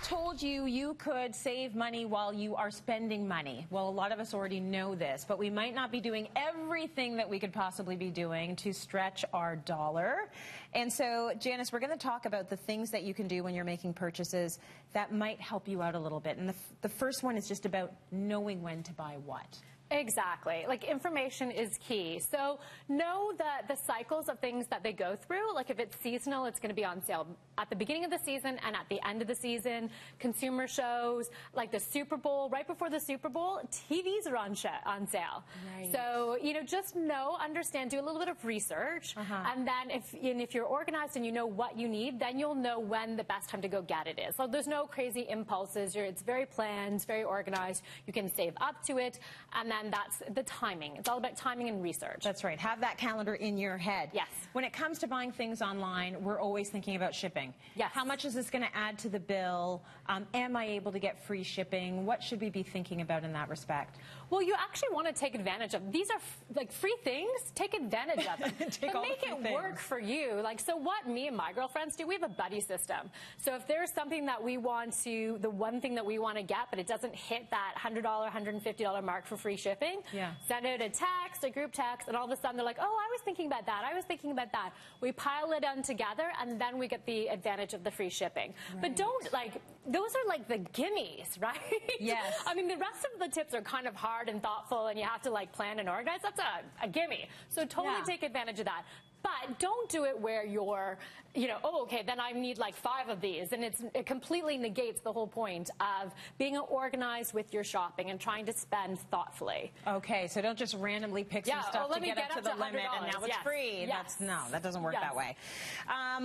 told you you could save money while you are spending money. Well, a lot of us already know this, but we might not be doing everything that we could possibly be doing to stretch our dollar. And so, Janice, we're going to talk about the things that you can do when you're making purchases that might help you out a little bit. And the first one is just about knowing when to buy what. Exactly. Like, information is key. So know the cycles of things that they go through. Like, if it's seasonal, it's going to be on sale at the beginning of the season and at the end of the season. Consumer shows, like the Super Bowl, right before the Super Bowl, TVs are on sale. Right. So, you know, just know, understand, do a little bit of research. And then if you're organized and you know what you need, then you'll know when the best time to go get it is. So there's no crazy impulses. It's very planned, it's very organized. You can save up to it. And then that's the timing. It's all about timing and research. That's right. Have that calendar in your head. Yes. When it comes to buying things online, we're always thinking about shipping. Yes. How much is this going to add to the bill? Am I able to get free shipping? What should we be thinking about in that respect? Well, you actually want to take advantage of these. Are like free things. Take advantage of them. But make it work for you. Like, so what me and my girlfriends do, we have a buddy system. So if there's something that we want to, the one thing that we want to get, but it doesn't hit that $100, $150 mark for free shipping, send out a text, a group text, and all of a sudden they're like, oh, I was thinking about that. I was thinking about that. We pile it on together, and then we get the advantage of the free shipping. Right. But don't, like, those are like the gimmies, right? Yes. I mean, the rest of the tips are kind of hard and thoughtful, and you have to, like, plan and organize. That's a gimme. So totally take advantage of that. But don't do it where you're, you know, oh, okay, then I need like 5 of these. And it completely negates the whole point of being organized with your shopping and trying to spend thoughtfully. Okay, so don't just randomly pick some stuff to get up to the limit and now it's free. No, that doesn't work that way.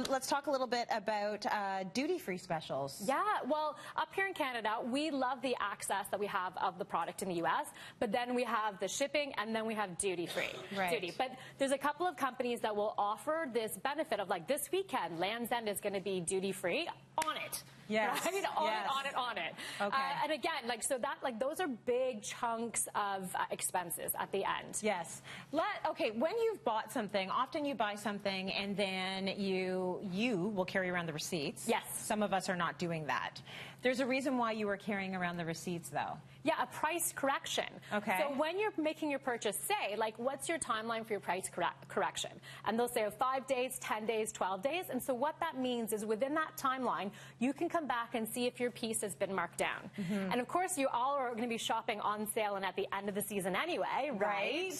Let's talk a little bit about duty-free specials. Yeah, well, up here in Canada, we love the access that we have of the product in the U.S., but then we have the shipping and then we have duty-free. Right. But there's a couple of companies that will offer this benefit of, like, this weekend, Land's End is going to be duty-free. On it. Yes. Right? On it. Okay. And again, like, so that, like, those are big chunks of expenses at the end. Yes. Okay, when you've bought something, often you buy something and then you will carry around the receipts. Yes. Some of us are not doing that. There's a reason why you are carrying around the receipts, though. Yeah, a price correction. Okay. So when you're making your purchase, say, like, what's your timeline for your price correction? And they'll say 5 days, 10 days, 12 days. And so what that means is within that timeline, you can come back and see if your piece has been marked down. And of course, you all are going to be shopping on sale and at the end of the season anyway, right?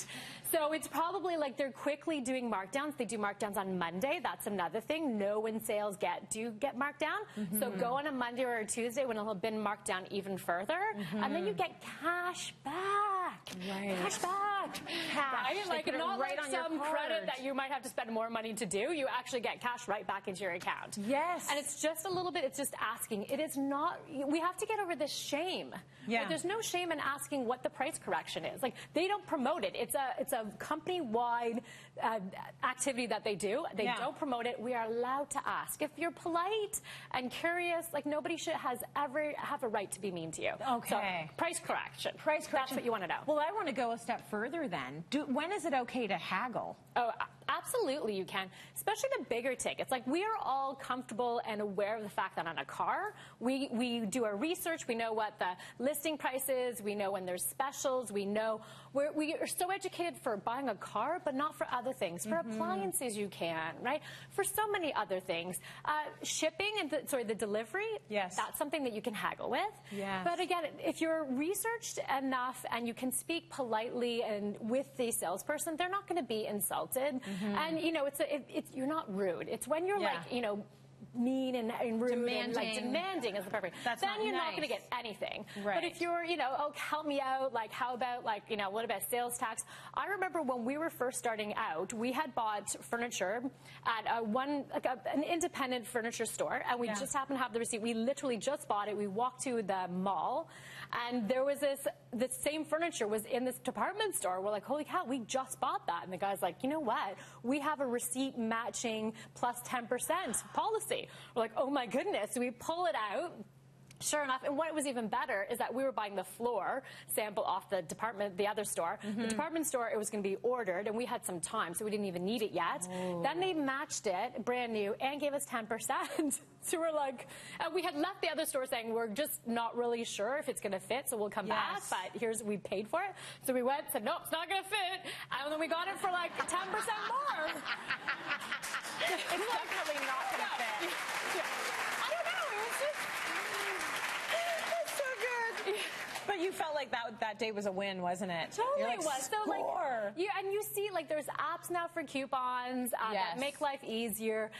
So it's probably like they're quickly doing markdowns. They do markdowns on Monday. That's another thing. Know when sales do get marked down. So go on a Monday or a Tuesday when it'll have been marked down even further. And then you get cash back. Right. Cash back. Cash. Right? Like, not right like on some credit that you might have to spend more money to do. You actually get cash right back into your account. Yes. And it's just a little bit, it's just asking. It is not, we have to get over this shame. Yeah. Like, there's no shame in asking what the price correction is. Like, they don't promote it. It's a company-wide activity that they do. They don't promote it. We are allowed to ask. If you're polite and curious, like, nobody have a right to be mean to you. Okay. So, price correction. Price correction. That's what you want to know. Well, I want to go a step further then. When is it okay to haggle? Oh, absolutely you can, especially the bigger tickets. Like, we are all comfortable and aware of the fact that on a car, we do our research, we know what the listing price is, we know when there's specials, we know, we are so educated for buying a car, but not for other things. For appliances you can, right? For so many other things. Shipping and the delivery, that's something that you can haggle with. Yes. But again, if you're researched enough and you can speak politely and with the salesperson, they're not going to be insulted. And, you know, you're not rude. It's when you're like, you know, mean and rude and like demanding is the perfect. That's then you're nice. not going to get anything. Right. But if you're, you know, oh, help me out, like, how about, like, you know, what about sales tax? I remember when we were first starting out, we had bought furniture at an independent furniture store, and we just happened to have the receipt. We literally just bought it. We walked to the mall, and there was the same furniture was in this department store. We're like, holy cow, we just bought that. And the guy's like, you know what? We have a receipt matching plus 10% policy. We're like, oh my goodness. So we pull it out. Sure enough, and what was even better is that we were buying the floor sample off the other store. The department store, it was going to be ordered, and we had some time, so we didn't even need it yet. Then they matched it, brand new, and gave us 10%. So we're like, we had left the other store saying, we're just not really sure if it's going to fit, so we'll come back, but we paid for it. So we went, said, no, it's not going to fit, and then we got it for like 10% more. It's definitely not going to fit. I don't know, it was just... That's so good. But you felt like that day was a win, wasn't it? Totally like, it was. So like, and you see, like, there's apps now for coupons that make life easier,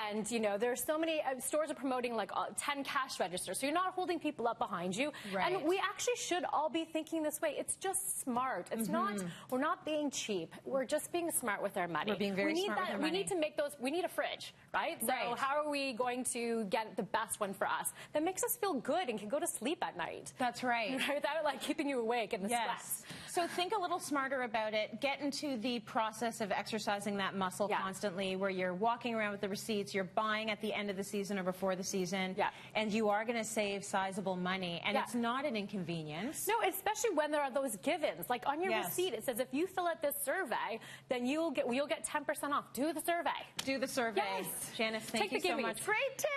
and there's so many stores are promoting like 10 cash registers, so you're not holding people up behind you. Right. And we actually should all be thinking this way. It's just smart. It's not. We're not being cheap. We're just being smart with our money. We're being very smart with our money. We need to make those. We need a fridge, right? So how are we going to get the best one for us that makes us feel good and can go to sleep at night? That's right. Without like keeping you awake in the sweat. So think a little smarter about it. Get into the process of exercising that muscle constantly, where you're walking around with the receipts, you're buying at the end of the season or before the season, and you are going to save sizable money, and it's not an inconvenience. No, especially when there are those givens. Like on your receipt, it says if you fill out this survey, then you'll get 10% off. Do the survey. Do the survey. Yes. Janice, thank you so much. Great tip.